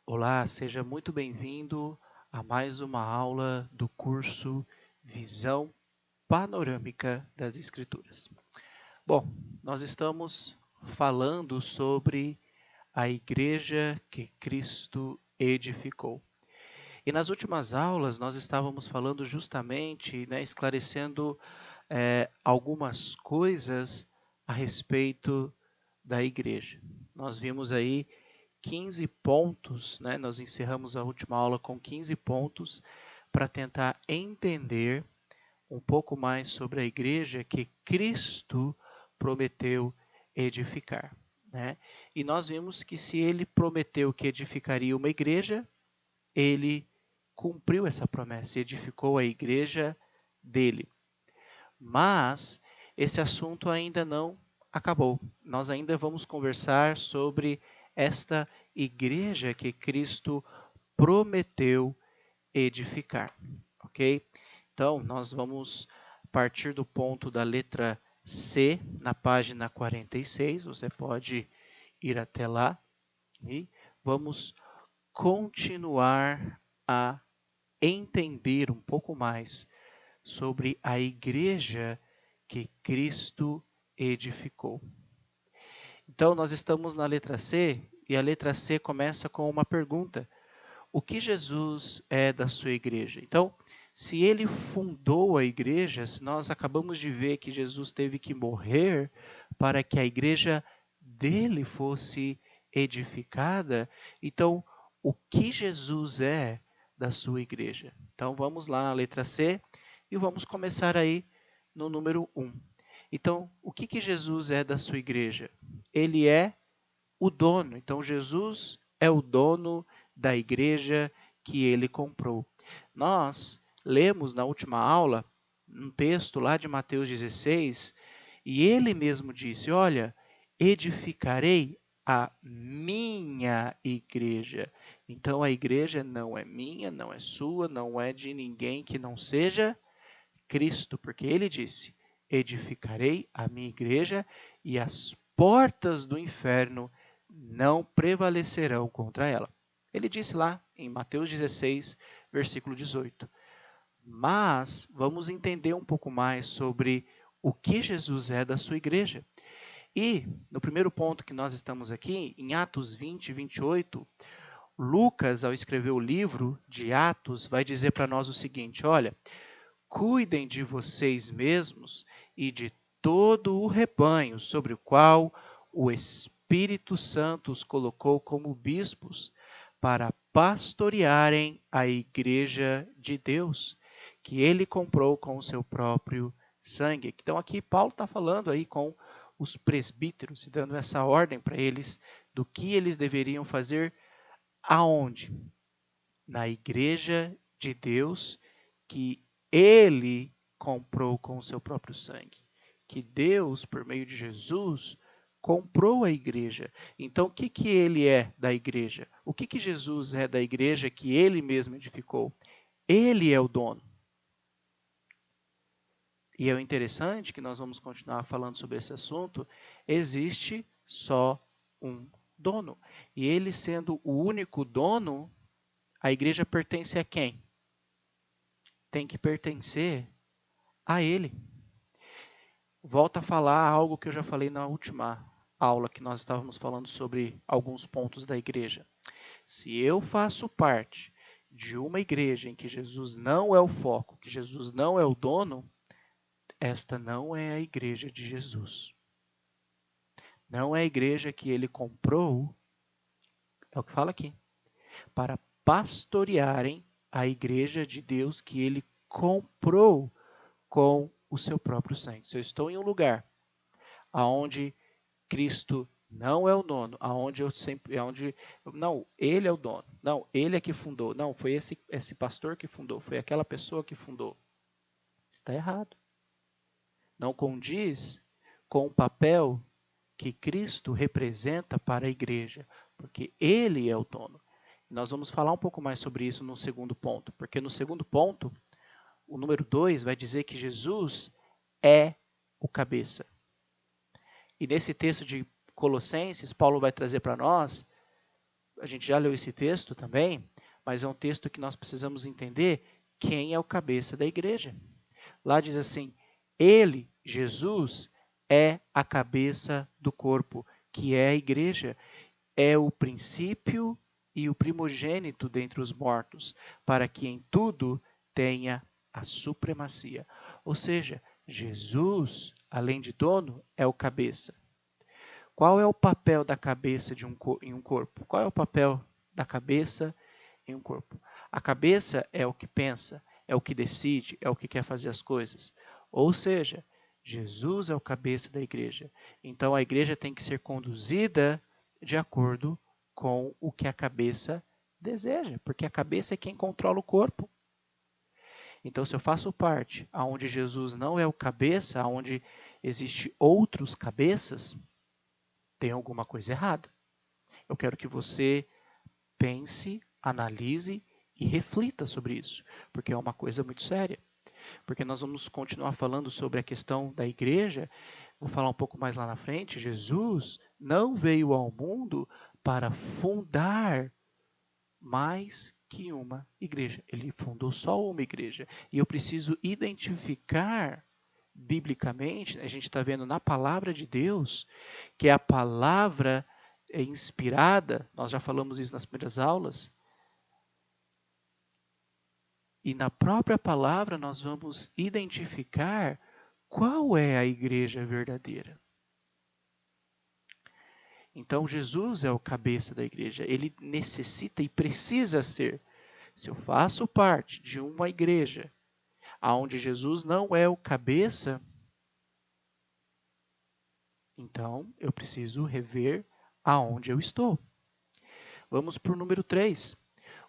Olá, seja muito bem-vindo a mais uma aula do curso Visão Panorâmica das Escrituras. Bom, nós estamos falando sobre a igreja que Cristo edificou. E nas últimas aulas nós estávamos falando justamente, esclarecendo algumas coisas a respeito da igreja. Nós vimos aí 15 pontos, nós encerramos a última aula com 15 pontos para tentar entender um pouco mais sobre a igreja que Cristo prometeu edificar. E nós vimos que se ele prometeu que edificaria uma igreja, ele cumpriu essa promessa, edificou a igreja dele. Mas esse assunto ainda não acabou. Nós ainda vamos conversar sobre esta igreja que Cristo prometeu edificar, ok? Então, nós vamos partir do ponto da letra C, na página 46, você pode ir até lá, e vamos continuar a entender um pouco mais sobre a igreja que Cristo edificou. Então, nós estamos na letra C, e a letra C começa com uma pergunta: o que Jesus é da sua igreja? Então, se ele fundou a igreja, se nós acabamos de ver que Jesus teve que morrer para que a igreja dele fosse edificada, então, o que Jesus é da sua igreja? Então, vamos lá na letra C e vamos começar aí no número 1. Então, o que Jesus é da sua igreja? Ele é o dono. Então, Jesus é o dono da igreja que ele comprou. Nós lemos na última aula um texto lá de Mateus 16 e ele mesmo disse: olha, edificarei a minha igreja. Então, a igreja não é minha, não é sua, não é de ninguém que não seja Cristo, porque ele disse: edificarei a minha igreja e as portas do inferno não prevalecerão contra ela. Ele disse lá em Mateus 16, versículo 18. Mas vamos entender um pouco mais sobre o que Jesus é da sua igreja. E no primeiro ponto que nós estamos aqui, em Atos 20, 28, Lucas, ao escrever o livro de Atos, vai dizer para nós o seguinte: olha, cuidem de vocês mesmos e de todo o rebanho sobre o qual o Espírito Santo os colocou como bispos, para pastorearem a igreja de Deus, que ele comprou com o seu próprio sangue. Então aqui Paulo está falando aí com os presbíteros e dando essa ordem para eles do que eles deveriam fazer aonde? Na igreja de Deus, que ele comprou com o seu próprio sangue. Que Deus, por meio de Jesus, comprou a igreja. Então, o que ele é da igreja? O que Jesus é da igreja que ele mesmo edificou? Ele é o dono. E é interessante que nós vamos continuar falando sobre esse assunto. Existe só um dono. E ele sendo o único dono, a igreja pertence a quem? Tem que pertencer a ele. Volto a falar algo que eu já falei na última aula que nós estávamos falando sobre alguns pontos da igreja. Se eu faço parte de uma igreja em que Jesus não é o foco, que Jesus não é o dono, esta não é a igreja de Jesus. Não é a igreja que ele comprou, é o que fala aqui, para pastorearem a igreja de Deus que ele comprou com o seu próprio sangue. Se eu estou em um lugar aonde Cristo não é o dono, não, ele é o dono, não, ele é que fundou, não, foi esse pastor que fundou, foi aquela pessoa que fundou. Está errado. Não condiz com o papel que Cristo representa para a igreja, porque ele é o dono. Nós vamos falar um pouco mais sobre isso no segundo ponto, porque no segundo ponto, o número 2 vai dizer que Jesus é o cabeça. E nesse texto de Colossenses, Paulo vai trazer para nós a gente já leu esse texto também, mas é um texto que nós precisamos entender quem é o cabeça da igreja. Lá diz assim: ele, Jesus, é a cabeça do corpo, que é a igreja. É o princípio e o primogênito dentre os mortos, para que em tudo tenha a supremacia. Ou seja, Jesus, além de dono, é o cabeça. Qual é o papel da cabeça em um corpo? Qual é o papel da cabeça em um corpo? A cabeça é o que pensa, é o que decide, é o que quer fazer as coisas. Ou seja, Jesus é o cabeça da igreja. Então a igreja tem que ser conduzida de acordo com o que a cabeça deseja, porque a cabeça é quem controla o corpo. Então, se eu faço parte aonde Jesus não é o cabeça, aonde existe outros cabeças, tem alguma coisa errada. Eu quero que você pense, analise e reflita sobre isso, porque é uma coisa muito séria. Porque nós vamos continuar falando sobre a questão da igreja, vou falar um pouco mais lá na frente. Jesus não veio ao mundo para fundar mais que uma igreja. Ele fundou só uma igreja. E eu preciso identificar biblicamente, a gente está vendo na palavra de Deus, que a palavra é inspirada, nós já falamos isso nas primeiras aulas, e na própria palavra nós vamos identificar qual é a igreja verdadeira. Então Jesus é o cabeça da igreja, ele necessita e precisa ser. Se eu faço parte de uma igreja onde Jesus não é o cabeça, então eu preciso rever aonde eu estou. Vamos para o número 3.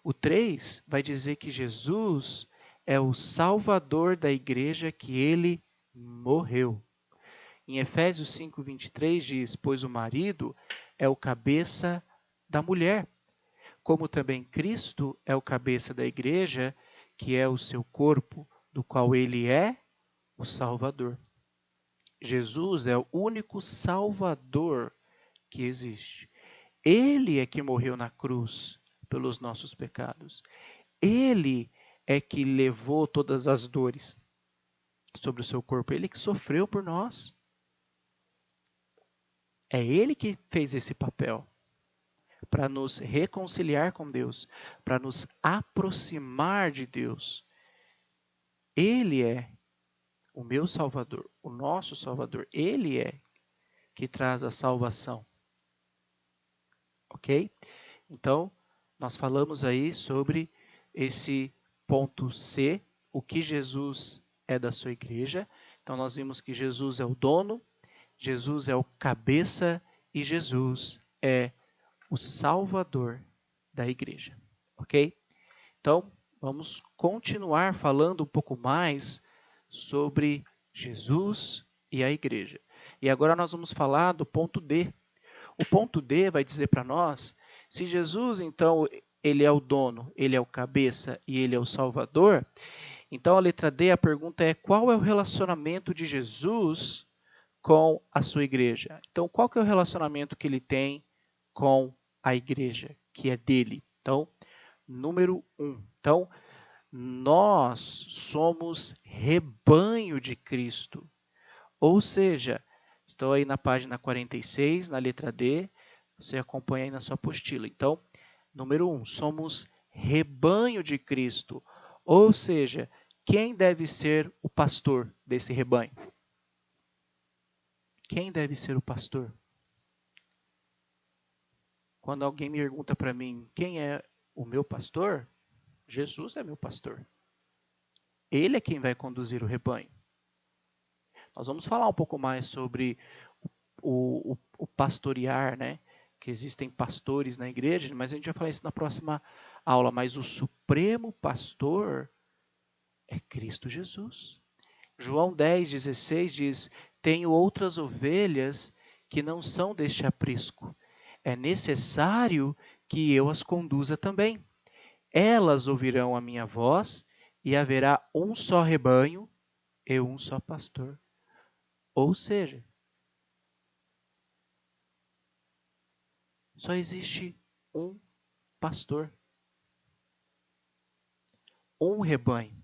O 3 vai dizer que Jesus é o salvador da igreja, que ele morreu. Em Efésios 5:23 diz: pois o marido é o cabeça da mulher, como também Cristo é o cabeça da igreja, que é o seu corpo, do qual ele é o Salvador. Jesus é o único Salvador que existe. Ele é que morreu na cruz pelos nossos pecados. Ele é que levou todas as dores sobre o seu corpo. Ele que sofreu por nós. É ele que fez esse papel para nos reconciliar com Deus, para nos aproximar de Deus. Ele é o meu Salvador, o nosso Salvador. Ele é que traz a salvação. Ok? Então, nós falamos aí sobre esse ponto C, o que Jesus é da sua igreja. Então, nós vimos que Jesus é o dono, Jesus é o cabeça e Jesus é o salvador da igreja. Ok? Então, vamos continuar falando um pouco mais sobre Jesus e a igreja. E agora nós vamos falar do ponto D. O ponto D vai dizer para nós, se Jesus, então, ele é o dono, ele é o cabeça e ele é o salvador, então a letra D, a pergunta é, qual é o relacionamento de Jesus com a sua igreja? Então, qual que é o relacionamento que ele tem com a igreja, que é dele? Então, número 1. Então, nós somos rebanho de Cristo. Ou seja, estou aí na página 46, na letra D, você acompanha aí na sua apostila. Então, número 1, somos rebanho de Cristo. Ou seja, quem deve ser o pastor desse rebanho? Quem deve ser o pastor? Quando alguém me pergunta para mim, quem é o meu pastor? Jesus é meu pastor. Ele é quem vai conduzir o rebanho. Nós vamos falar um pouco mais sobre o pastorear, né? Que existem pastores na igreja, mas a gente vai falar isso na próxima aula. Mas o supremo pastor é Cristo Jesus. João 10:16 diz: tenho outras ovelhas que não são deste aprisco. É necessário que eu as conduza também. Elas ouvirão a minha voz e haverá um só rebanho e um só pastor. Ou seja, só existe um pastor. Um rebanho.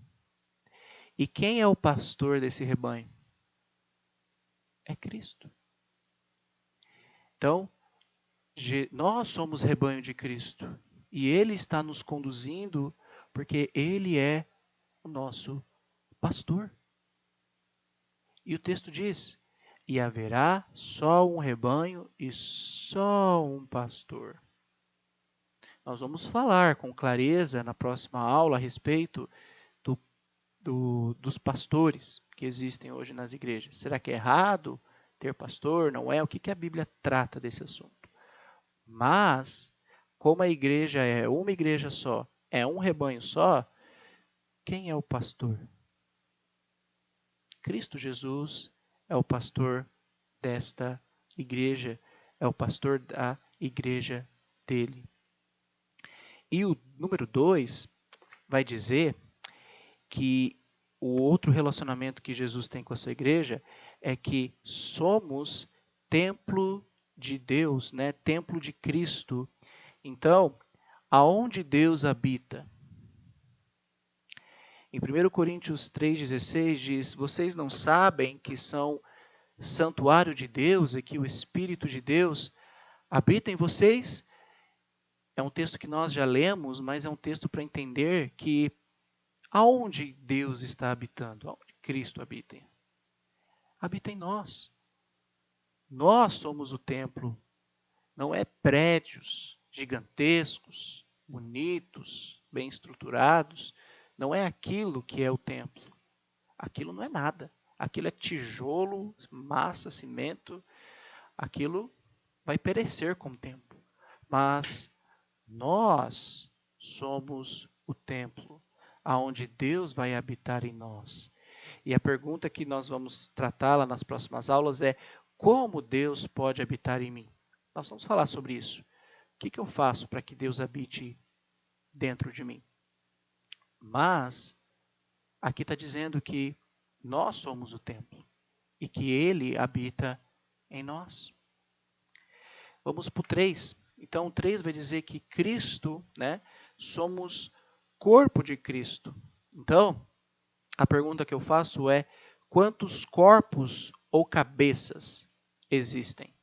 E quem é o pastor desse rebanho? É Cristo. Então, nós somos rebanho de Cristo. E Ele está nos conduzindo porque Ele é o nosso pastor. E o texto diz: e haverá só um rebanho e só um pastor. Nós vamos falar com clareza na próxima aula a respeito dos pastores que existem hoje nas igrejas. Será que é errado ter pastor? Não é? O que a Bíblia trata desse assunto? Mas, como a igreja é uma igreja só, é um rebanho só, quem é o pastor? Cristo Jesus é o pastor desta igreja, é o pastor da igreja dele. E o número 2 vai dizer que o outro relacionamento que Jesus tem com a sua igreja é que somos templo de Deus, né? Templo de Cristo. Então, aonde Deus habita? Em 1 Coríntios 3,16 diz: vocês não sabem que são santuário de Deus e que o Espírito de Deus habita em vocês? É um texto que nós já lemos, mas é um texto para entender que aonde Deus está habitando, aonde Cristo habita. Habita em nós. Nós somos o templo. Não é prédios gigantescos, bonitos, bem estruturados. Não é aquilo que é o templo. Aquilo não é nada. Aquilo é tijolo, massa, cimento. Aquilo vai perecer com o tempo. Mas nós somos o templo, aonde Deus vai habitar em nós. E a pergunta que nós vamos tratá-la nas próximas aulas é: como Deus pode habitar em mim? Nós vamos falar sobre isso. O que eu faço para que Deus habite dentro de mim? Mas aqui está dizendo que nós somos o templo e que Ele habita em nós. Vamos para o 3. Então, o 3 vai dizer que Cristo, né, somos corpo de Cristo. Então, a pergunta que eu faço é: quantos corpos ou cabeças existem?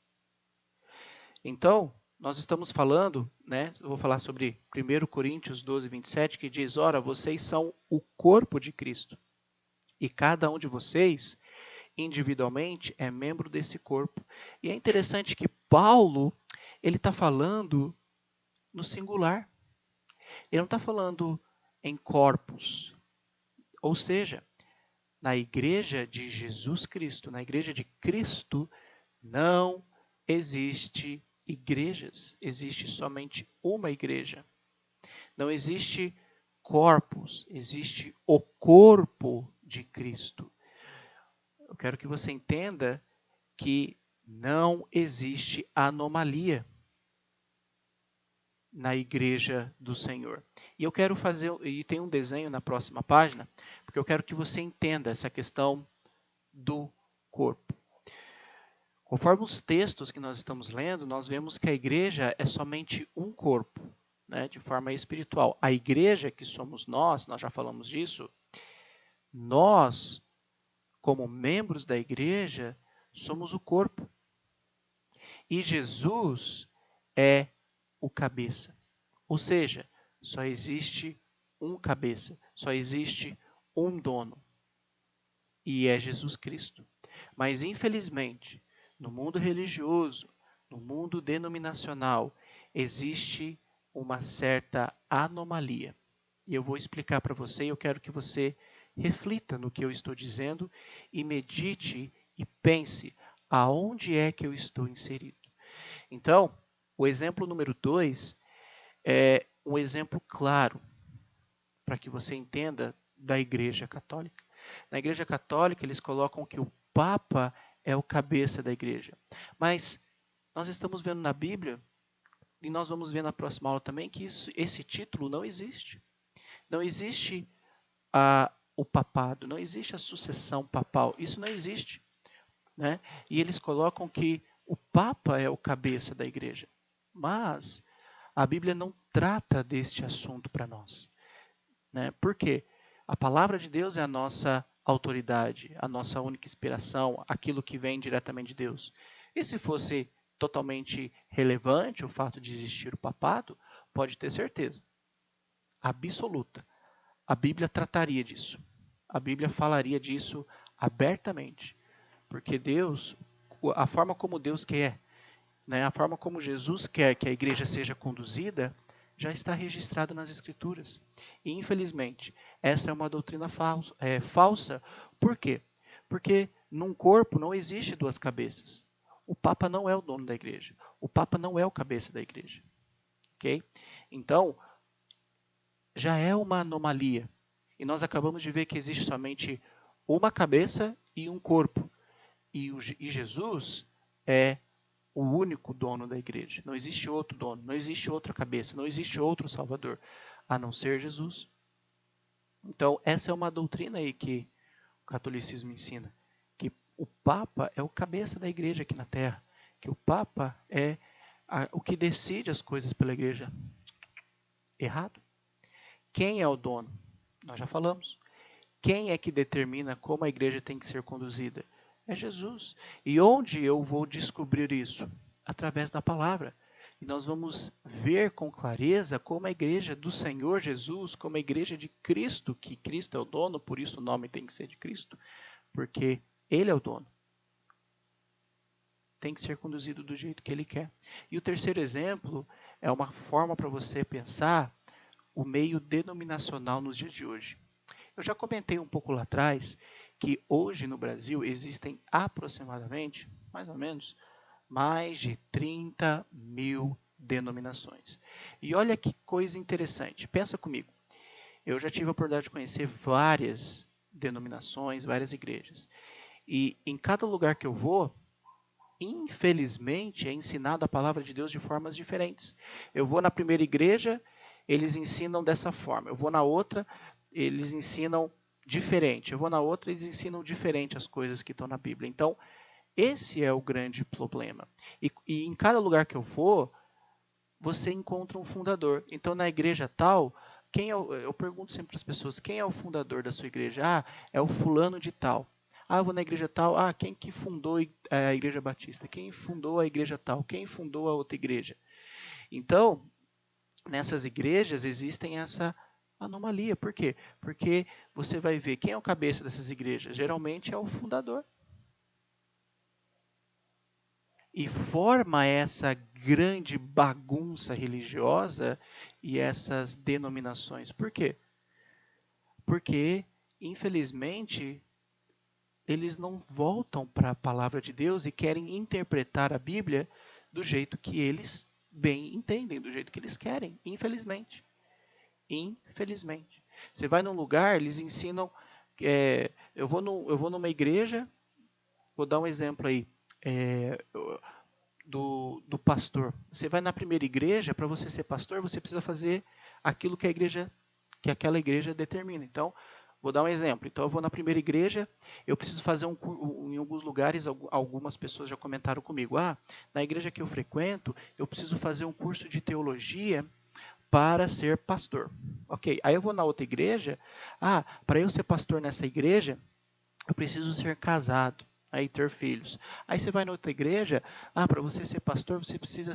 Então, nós estamos falando, né, eu vou falar sobre 1 Coríntios 12, 27, que diz: ora, vocês são o corpo de Cristo. E cada um de vocês, individualmente, é membro desse corpo. E é interessante que Paulo, ele está falando no singular. Ele não está falando em corpos. Ou seja, na igreja de Jesus Cristo, na igreja de Cristo, não existe igrejas. Existe somente uma igreja. Não existe corpos, existe o corpo de Cristo. Eu quero que você entenda que não existe anomalia na igreja do Senhor. E eu quero fazer, e tem um desenho na próxima página, porque eu quero que você entenda essa questão do corpo. Conforme os textos que nós estamos lendo, nós vemos que a igreja é somente um corpo, né, de forma espiritual. A igreja que somos nós já falamos disso, nós, como membros da igreja, somos o corpo. E Jesus é o cabeça. Ou seja, só existe um cabeça, só existe um dono. E é Jesus Cristo. Mas, infelizmente, no mundo religioso, no mundo denominacional, existe uma certa anomalia. E eu vou explicar para você, e eu quero que você reflita no que eu estou dizendo e medite e pense aonde é que eu estou inserido. Então, o exemplo número 2 é um exemplo claro para que você entenda da Igreja Católica. Na Igreja Católica, eles colocam que o Papa é o cabeça da Igreja. Mas nós estamos vendo na Bíblia, e nós vamos ver na próxima aula também, que esse título não existe. Não existe o papado, não existe a sucessão papal. Isso não existe. Né? E eles colocam que o Papa é o cabeça da Igreja. Mas a Bíblia não trata deste assunto para nós, né? Por quê? A palavra de Deus é a nossa autoridade, a nossa única inspiração, aquilo que vem diretamente de Deus. E se fosse totalmente relevante o fato de existir o papado, pode ter certeza, absoluta, a Bíblia trataria disso. A Bíblia falaria disso abertamente, porque Deus, a forma como Deus quer, né, a forma como Jesus quer que a igreja seja conduzida, já está registrado nas Escrituras. E, infelizmente, essa é uma doutrina falsa. Por quê? Porque num corpo não existe duas cabeças. O Papa não é o dono da igreja. O Papa não é o cabeça da igreja. Ok? Então, já é uma anomalia. E nós acabamos de ver que existe somente uma cabeça e um corpo. E Jesus é o único dono da igreja. Não existe outro dono, não existe outra cabeça, não existe outro Salvador, a não ser Jesus. Então, essa é uma doutrina aí que o catolicismo ensina, que o Papa é o cabeça da igreja aqui na Terra, que o Papa é o que decide as coisas pela igreja. Errado. Quem é o dono? Nós já falamos. Quem é que determina como a igreja tem que ser conduzida? É Jesus. E onde eu vou descobrir isso? Através da palavra. E nós vamos ver com clareza como a igreja do Senhor Jesus, como a igreja de Cristo, que Cristo é o dono, por isso o nome tem que ser de Cristo, porque Ele é o dono. Tem que ser conduzido do jeito que Ele quer. E o terceiro exemplo é uma forma para você pensar o meio denominacional nos dias de hoje. Eu já comentei um pouco lá atrás que hoje no Brasil existem aproximadamente, mais ou menos, mais de 30 mil denominações. E olha que coisa interessante. Pensa comigo. Eu já tive a oportunidade de conhecer várias denominações, várias igrejas. E em cada lugar que eu vou, infelizmente, é ensinado a palavra de Deus de formas diferentes. Eu vou na primeira igreja, eles ensinam dessa forma. Eu vou na outra, eles ensinam diferente. Eu vou na outra, eles ensinam diferente as coisas que estão na Bíblia. Então, esse é o grande problema. E em cada lugar que eu for, você encontra um fundador. Então, na igreja tal, eu pergunto sempre para as pessoas, quem é o fundador da sua igreja? Ah, é o fulano de tal. Ah, eu vou na igreja tal. Ah, quem que fundou a igreja batista? Quem fundou a igreja tal? Quem fundou a outra igreja? Então, nessas igrejas existem essa anomalia. Por quê? Porque você vai ver quem é o cabeça dessas igrejas. Geralmente é o fundador. E forma essa grande bagunça religiosa e essas denominações. Por quê? Porque, infelizmente, eles não voltam para a palavra de Deus e querem interpretar a Bíblia do jeito que eles bem entendem, do jeito que eles querem, infelizmente. Infelizmente. Você vai num lugar, eles ensinam. Eu vou numa igreja, vou dar um exemplo aí. Do pastor. Você vai na primeira igreja, para você ser pastor, você precisa fazer aquilo que aquela igreja determina. Então, vou dar um exemplo. Então, eu vou na primeira igreja, eu preciso fazer em alguns lugares, algumas pessoas já comentaram comigo, na igreja que eu frequento, eu preciso fazer um curso de teologia para ser pastor. Ok, aí eu vou na outra igreja, para eu ser pastor nessa igreja, eu preciso ser casado, aí ter filhos. Aí você vai na outra igreja, para você ser pastor, você precisa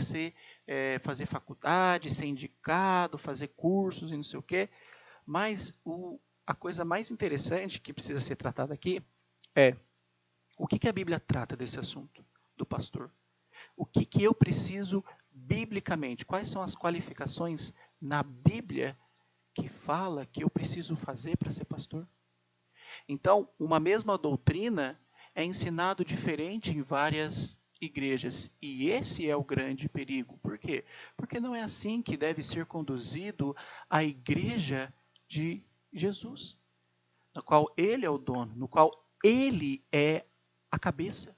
fazer faculdade, ser indicado, fazer cursos e não sei o quê. Mas a coisa mais interessante que precisa ser tratada aqui é o que a Bíblia trata desse assunto do pastor. O que eu preciso biblicamente? Quais são as qualificações na Bíblia que fala que eu preciso fazer para ser pastor? Então, uma mesma doutrina é ensinado diferente em várias igrejas. E esse é o grande perigo. Por quê? Porque não é assim que deve ser conduzido a igreja de Jesus, no qual ele é o dono, no qual ele é a cabeça.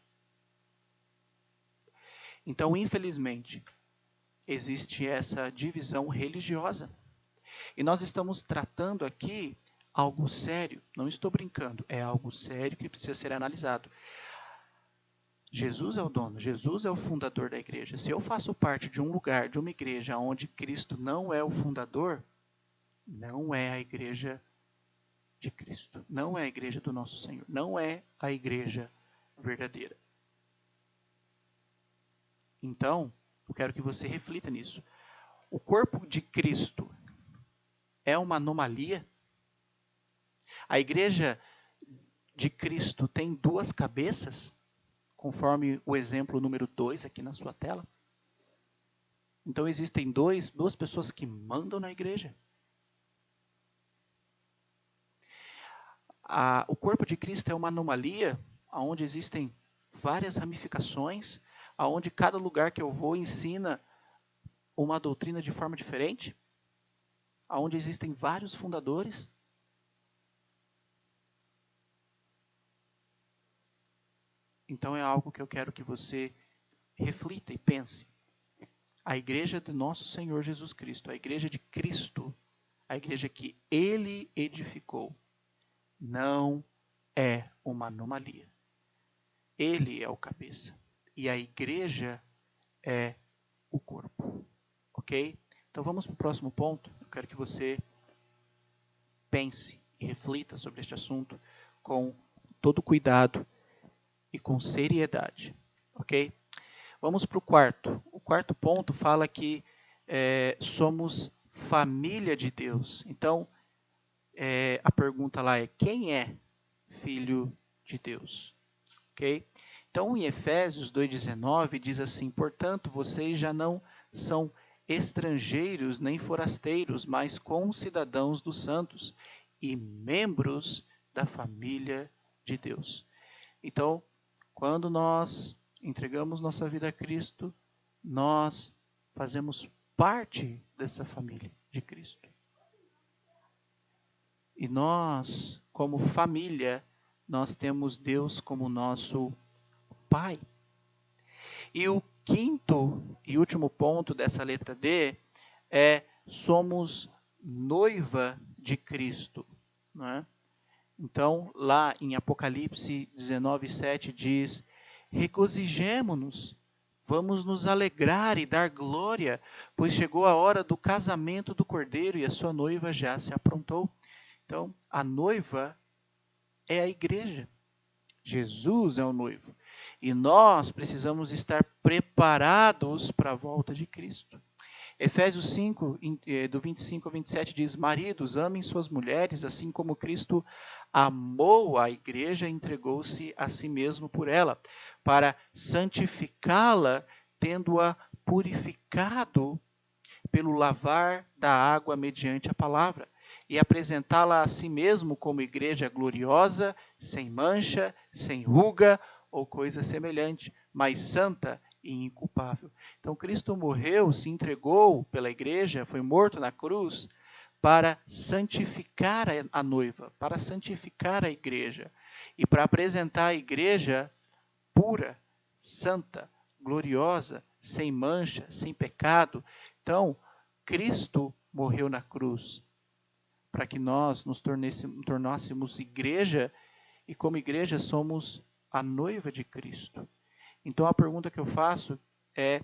Então, infelizmente, existe essa divisão religiosa. E nós estamos tratando aqui algo sério, não estou brincando, é algo sério que precisa ser analisado. Jesus é o dono, Jesus é o fundador da igreja. Se eu faço parte de um lugar, de uma igreja onde Cristo não é o fundador, não é a igreja de Cristo, não é a igreja do nosso Senhor, não é a igreja verdadeira. Então, eu quero que você reflita nisso. O corpo de Cristo é uma anomalia? A igreja de Cristo tem duas cabeças, conforme o exemplo número 2 aqui na sua tela? Então existem duas pessoas que mandam na igreja. O corpo de Cristo é uma anomalia, onde existem várias ramificações, onde cada lugar que eu vou ensina uma doutrina de forma diferente, onde existem vários fundadores. Então é algo que eu quero que você reflita e pense. A igreja do nosso Senhor Jesus Cristo, a igreja de Cristo, a igreja que Ele edificou, não é uma anomalia. Ele é o cabeça e a igreja é o corpo. Ok? Então vamos para o próximo ponto. Eu quero que você pense e reflita sobre este assunto com todo cuidado e com seriedade. Ok? Vamos para o quarto. O quarto ponto fala que somos família de Deus. Então, a pergunta lá é: quem é filho de Deus? Ok? Então, em Efésios 2,19 diz assim: portanto, vocês já não são estrangeiros nem forasteiros, mas concidadãos dos santos e membros da família de Deus. Então, quando nós entregamos nossa vida a Cristo, nós fazemos parte dessa família de Cristo. E nós, como família, nós temos Deus como nosso Pai. E o quinto e último ponto dessa letra D é: somos noiva de Cristo. Não é? Então, lá em Apocalipse 19:7 diz: regozijemo-nos, vamos nos alegrar e dar glória, pois chegou a hora do casamento do Cordeiro e a sua noiva já se aprontou. Então, a noiva é a igreja. Jesus é o noivo. E nós precisamos estar preparados para a volta de Cristo. Efésios 5, do 25 ao 27 diz: maridos, amem suas mulheres, assim como Cristo amou a igreja e entregou-se a si mesmo por ela, para santificá-la, tendo-a purificado pelo lavar da água mediante a palavra, e apresentá-la a si mesmo como igreja gloriosa, sem mancha, sem ruga ou coisa semelhante, mas santa e inculpável. Então Cristo morreu, se entregou pela igreja, foi morto na cruz para santificar a noiva, para santificar a igreja e para apresentar a igreja pura, santa, gloriosa, sem mancha, sem pecado. Então, Cristo morreu na cruz para que nós nos tornássemos igreja, e como igreja somos a noiva de Cristo. Então a pergunta que eu faço é: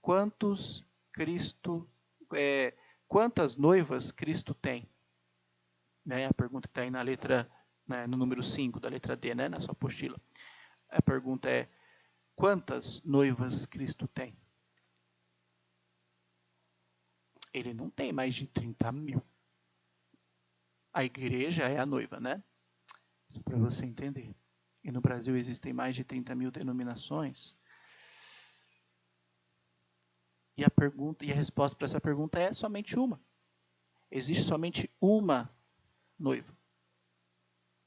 quantas noivas Cristo tem? Né? A pergunta que está aí na letra, né, no número 5 da letra D, né, na sua apostila. A pergunta é: quantas noivas Cristo tem? Ele não tem mais de 30 mil. A igreja é a noiva, né? Para você entender. E no Brasil existem mais de 30 mil denominações. E a resposta para essa pergunta é somente uma. Existe somente uma noiva,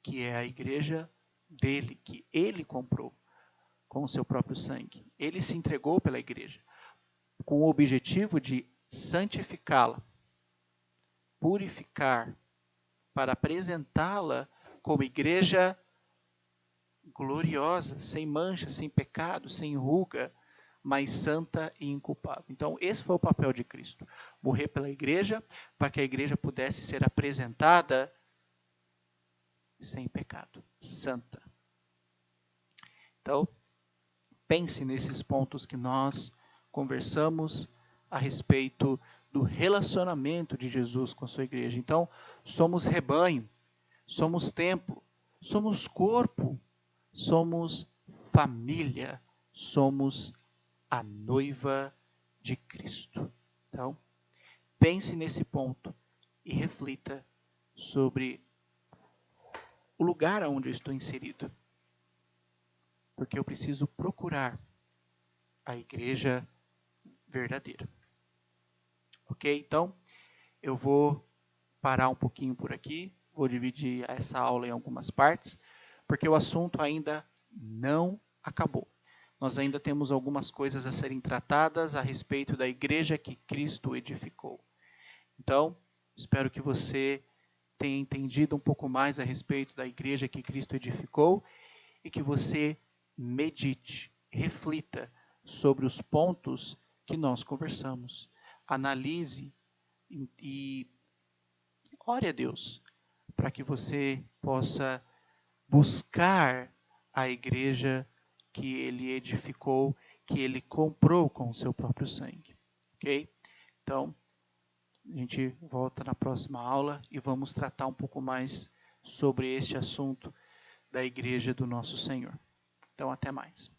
que é a igreja dele, que ele comprou com o seu próprio sangue. Ele se entregou pela igreja, com o objetivo de santificá-la, purificar, para apresentá-la como igreja gloriosa, sem mancha, sem pecado, sem ruga, mas santa e inculpável. Então, esse foi o papel de Cristo. Morrer pela igreja, para que a igreja pudesse ser apresentada sem pecado, santa. Então, pense nesses pontos que nós conversamos a respeito do relacionamento de Jesus com a sua igreja. Então, somos rebanho, somos templo, somos corpo, somos família, somos a noiva de Cristo. Então, pense nesse ponto e reflita sobre o lugar onde eu estou inserido. Porque eu preciso procurar a igreja verdadeira. Ok? Então, eu vou parar um pouquinho por aqui. Vou dividir essa aula em algumas partes, porque o assunto ainda não acabou. Nós ainda temos algumas coisas a serem tratadas a respeito da igreja que Cristo edificou. Então, espero que você tenha entendido um pouco mais a respeito da igreja que Cristo edificou e que você medite, reflita sobre os pontos que nós conversamos. Analise e ore a Deus para que você possa buscar a igreja que Ele edificou, que Ele comprou com o seu próprio sangue. Ok? Então, a gente volta na próxima aula e vamos tratar um pouco mais sobre este assunto da igreja do nosso Senhor. Então, até mais.